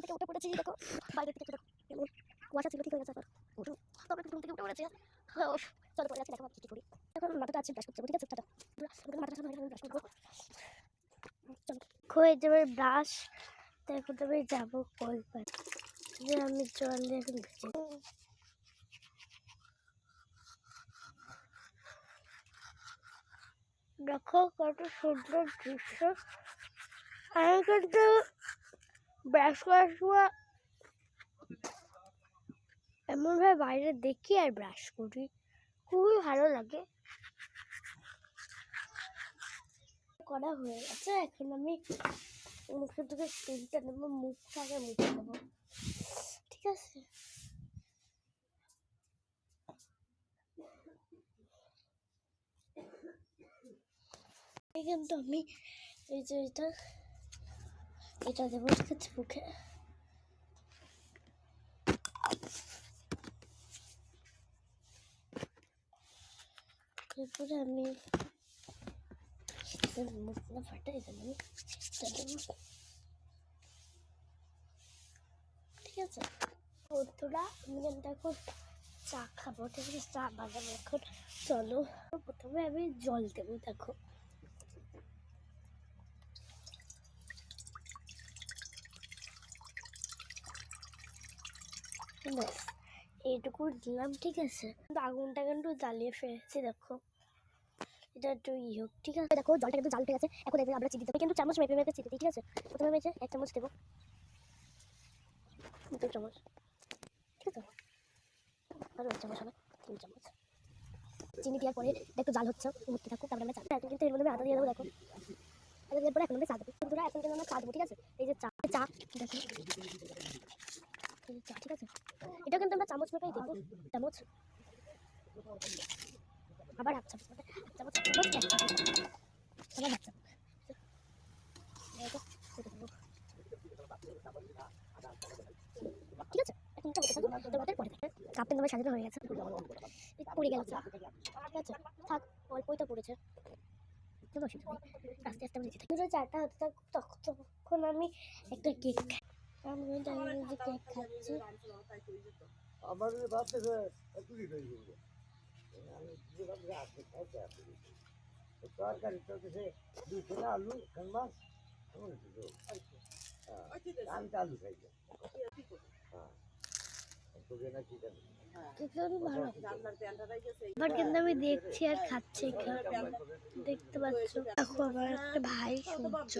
থেকে উঠে পড়েছি, দেখো বাইরে থেকে দেখো কেমন কুয়াশা ছিল, ঠিক হয়ে গেছে। উঠো তো আমরা ঘুম থেকে উঠে পড়েছি। চলো পরে যাচ্ছি, দেখো কি করি। এখন মাথাটা আছে ব্রাশ করতে, ঠিক আছে? টাটা। মাথাটা সামনে ব্রাশ করবো। চলো হয়ে যাবে ব্রাশ। দেখো তবে যাবো কলপার যে আমি জল দিয়ে এখন ভিজে। দেখো কত সুন্দর দৃশ্য। আমি কিন্তু ব্রাশ করার সময় এমনভাবে বাইরে দেখি আর ব্রাশ করি, খুবই ভালো লাগে। করা হয়ে গেছে, এখন আমি মুখের দিকে তেলটা নেবো, মুখটাকে মুছে নেবো, ঠিক আছে? কিন্তু আমি এই যে এটা দেবো, ঠিক আছে মুখে। এরপরে আমি মুখ না ফাটাই দেবো, ঠিক আছে বন্ধুরা? আমি কিন্তু এখন চা খাবো, ঠিক আছে? চা বানাবো এখন, চলো। প্রথমে আমি জল দেবো, দেখো ব্যাস এইটুকু দিলাম, ঠিক আছে? আগুনটা কিন্তু জ্বালিয়ে ফেলেছি, দেখো এটা একটু হোক, ঠিক আছে? দেখো জলটা কিন্তু জাল উঠে গেছে। এখন দেখবে আমরা চিনি দেবো, কিন্তু চামচ মেপে মেপে চিনি দিই, ঠিক আছে? প্রথমে আমি 1 চামচ দেবো, 2 চামচ, ঠিক আছে? আরও 1 চামচ হবে, 3 চামচ। চিনি দেওয়ার পরে একটু জাল হচ্ছে, উঠতে থাকুক, তারপরে আমরা চা। এখন কিন্তু এর মধ্যে আদা দিয়ে দেবো, দেখো আদা দেওয়ার পরে এখন আমরা চা দেবো। বন্ধুরা এখন কিন্তু আমরা চা দেবো, ঠিক আছে? এই যে চা চা দেখো, এই যে চা, ঠিক আছে? এটা কিন্তু আমরা চামচ মেপেই দেবো, চামচ আবার 1 চামচ, 1 চামচ, 1 চামচ, 1 চামচ, আবার 1 চামচ, ঠিক আছে? এখন এটা হতে থাকুক, তোমাদের পরে থাকে কাপ কিন্তু আমার সাজানো হয়ে গেছে। পড়ে গেল চা, ঠিক আছে? থাক, অল্পই তো পড়েছে, কোনো অসুবিধা নেই, আস্তে আস্তে আমি দিতে থাকি। চাটা হতে থাকুক, তখন আমি একটা কেক খাই। আমি যে কেক খাচ্ছি, তরকারি চলতেছে 2 আলু মাছ, আমি তো আলু খাই। এবার কিন্তু আমি দেখছি আর খাচ্ছি, দেখতে পাচ্ছ। দেখো আমার একটা ভাই সূর্য।